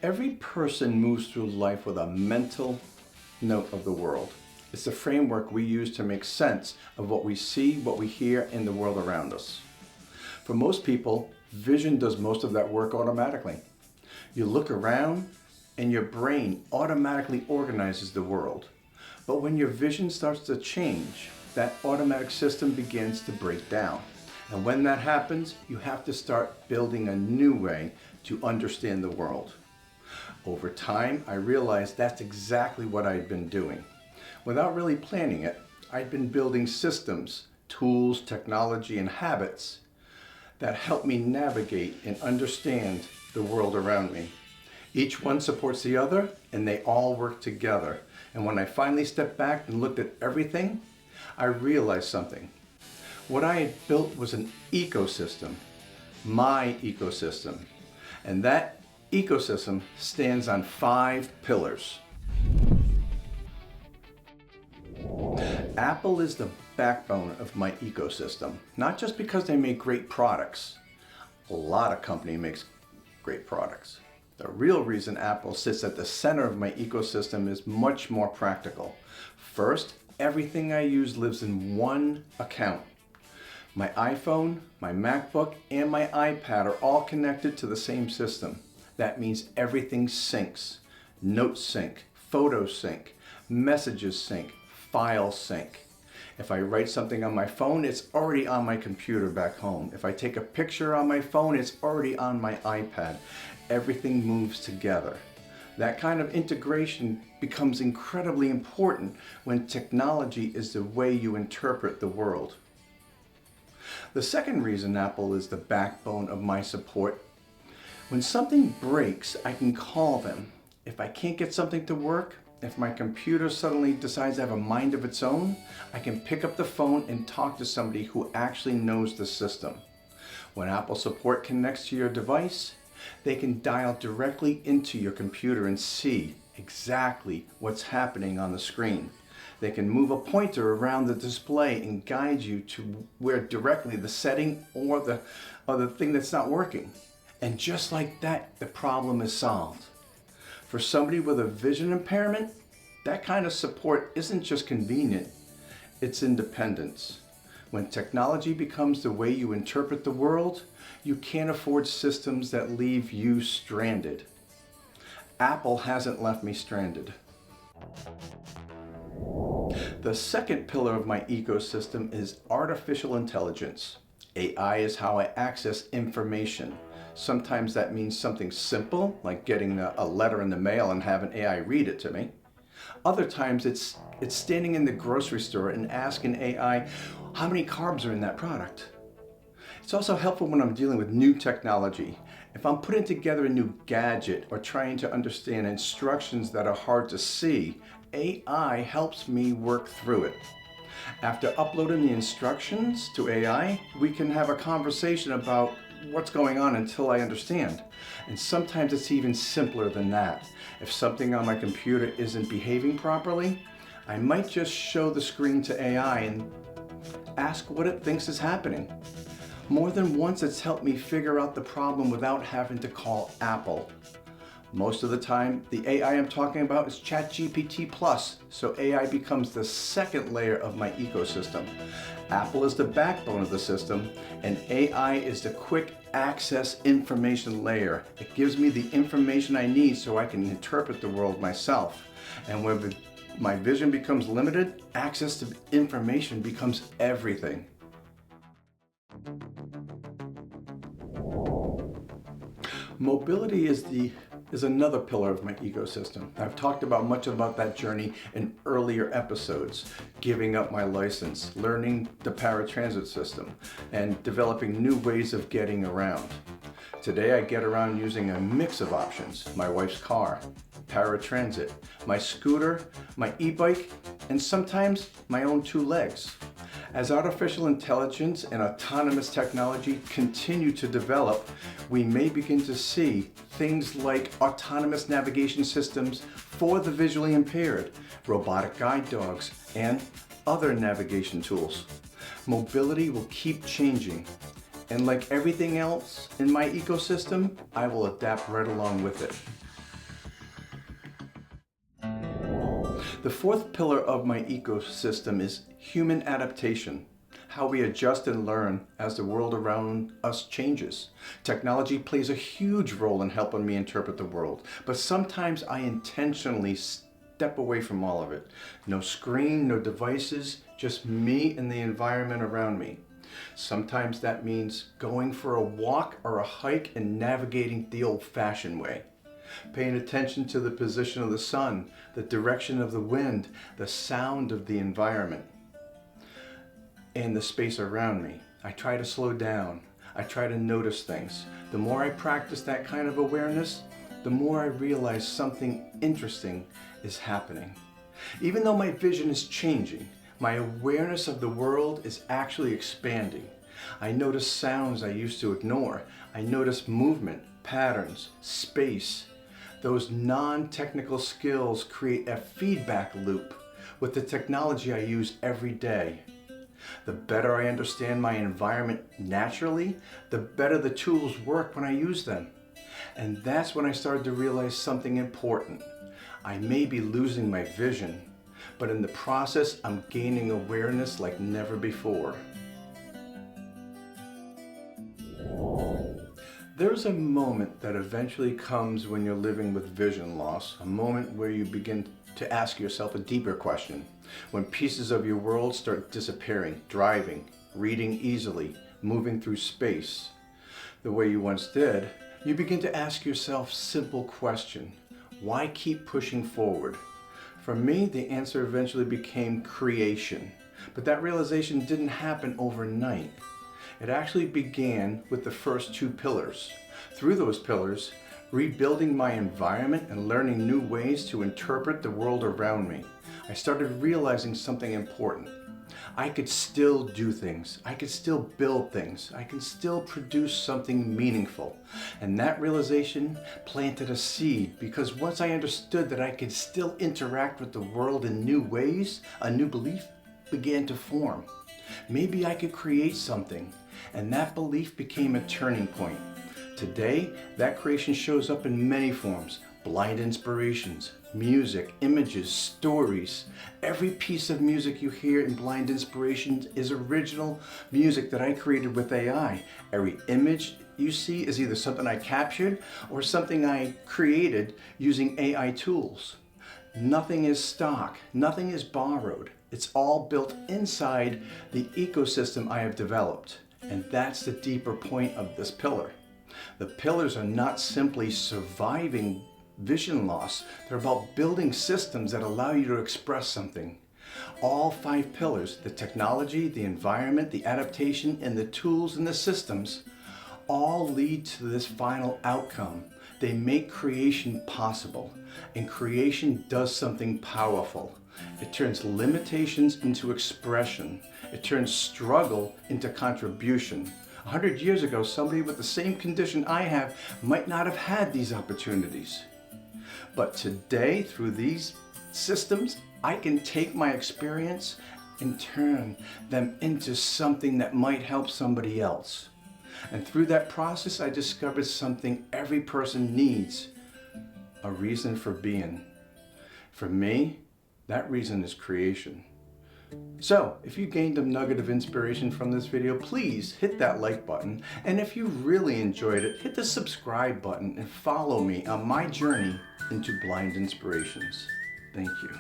Every person moves through life with a mental note of the world. It's the framework we use to make sense of what we see, what we hear in the world around us. For most people, vision does most of that work automatically. You look around and your brain automatically organizes the world. But when your vision starts to change, that automatic system begins to break down. And when that happens, you have to start building a new way to understand the world. Over time, I realized that's exactly what I'd been doing. Without really planning it, I'd been building systems, tools, technology, and habits that help me navigate and understand the world around me. Each one supports the other, and they all work together. And when I finally stepped back and looked at everything, I realized something. What I had built was an ecosystem, my ecosystem. And that ecosystem stands on 5 pillars. Apple is the backbone of my ecosystem, not just because they make great products. A lot of companies make great products. The real reason Apple sits at the center of my ecosystem is much more practical. First, everything I use lives in one account. My iPhone, my MacBook, and my iPad are all connected to the same system. That means everything syncs. Notes sync, photos sync, messages sync, files sync. If I write something on my phone, it's already on my computer back home. If I take a picture on my phone, it's already on my iPad. Everything moves together. That kind of integration becomes incredibly important when technology is the way you interpret the world. The second reason Apple is the backbone of my support: when something breaks, I can call them. If I can't get something to work, if my computer suddenly decides to have a mind of its own, I can pick up the phone and talk to somebody who actually knows the system. When Apple support connects to your device, they can dial directly into your computer and see exactly what's happening on the screen. They can move a pointer around the display and guide you to where directly the setting or the thing that's not working. And just like that, the problem is solved. For somebody with a vision impairment, that kind of support isn't just convenient, it's independence. When technology becomes the way you interpret the world, you can't afford systems that leave you stranded. Apple hasn't left me stranded. The second pillar of my ecosystem is artificial intelligence. AI is how I access information. Sometimes that means something simple, like getting a letter in the mail and having AI read it to me. Other times it's standing in the grocery store and asking AI how many carbs are in that product. It's also helpful when I'm dealing with new technology. If I'm putting together a new gadget or trying to understand instructions that are hard to see, AI helps me work through it. After uploading the instructions to AI, we can have a conversation about what's going on until I understand. And sometimes it's even simpler than that. If something on my computer isn't behaving properly, I might just show the screen to AI and ask what it thinks is happening. More than once, it's helped me figure out the problem without having to call Apple. Most of the time, the AI I'm talking about is ChatGPT Plus, so AI becomes the second layer of my ecosystem. Apple is the backbone of the system, and AI is the quick access information layer. It gives me the information I need so I can interpret the world myself. And when my vision becomes limited, access to information becomes everything. Mobility is another pillar of my ecosystem. I've talked about much about that journey in earlier episodes: giving up my license, learning the paratransit system, and developing new ways of getting around. Today I get around using a mix of options: my wife's car, paratransit, my scooter, my e-bike, and sometimes my own 2 legs. As artificial intelligence and autonomous technology continue to develop, we may begin to see things like autonomous navigation systems for the visually impaired, robotic guide dogs, and other navigation tools. Mobility will keep changing, and like everything else in my ecosystem, I will adapt right along with it. The fourth pillar of my ecosystem is human adaptation. How we adjust and learn as the world around us changes. Technology plays a huge role in helping me interpret the world, but sometimes I intentionally step away from all of it. No screen, no devices, just me and the environment around me. Sometimes that means going for a walk or a hike and navigating the old-fashioned way. Paying attention to the position of the sun, the direction of the wind, the sound of the environment, and the space around me. I try to slow down. I try to notice things. The more I practice that kind of awareness, the more I realize something interesting is happening. Even though my vision is changing, my awareness of the world is actually expanding. I notice sounds I used to ignore. I notice movement, patterns, space. Those non-technical skills create a feedback loop with the technology I use every day. The better I understand my environment naturally, the better the tools work when I use them. And that's when I started to realize something important. I may be losing my vision, but in the process, I'm gaining awareness like never before. There's a moment that eventually comes when you're living with vision loss, a moment where you begin to ask yourself a deeper question. When pieces of your world start disappearing, driving, reading easily, moving through space the way you once did, you begin to ask yourself a simple question. Why keep pushing forward? For me, the answer eventually became creation. But that realization didn't happen overnight. It actually began with the first two pillars. Through those pillars, rebuilding my environment and learning new ways to interpret the world around me, I started realizing something important. I could still do things. I could still build things. I can still produce something meaningful. And that realization planted a seed, because once I understood that I could still interact with the world in new ways, a new belief began to form. Maybe I could create something, and that belief became a turning point. Today, that creation shows up in many forms. Blind inspirations, music, images, stories. Every piece of music you hear in Blind Inspirations is original music that I created with AI. Every image you see is either something I captured or something I created using AI tools. Nothing is stock, nothing is borrowed. It's all built inside the ecosystem I have developed. And that's the deeper point of this pillar. The pillars are not simply surviving vision loss. They're about building systems that allow you to express something. All 5 pillars, the technology, the environment, the adaptation, and the tools and the systems, all lead to this final outcome. They make creation possible, and creation does something powerful. It turns limitations into expression. It turns struggle into contribution. 100 years ago, somebody with the same condition I have might not have had these opportunities. But today, through these systems, I can take my experience and turn them into something that might help somebody else. And through that process, I discovered something every person needs, a reason for being. For me, that reason is creation. So, if you gained a nugget of inspiration from this video, please hit that like button. And if you really enjoyed it, hit the subscribe button and follow me on my journey into Blind Inspirations. Thank you.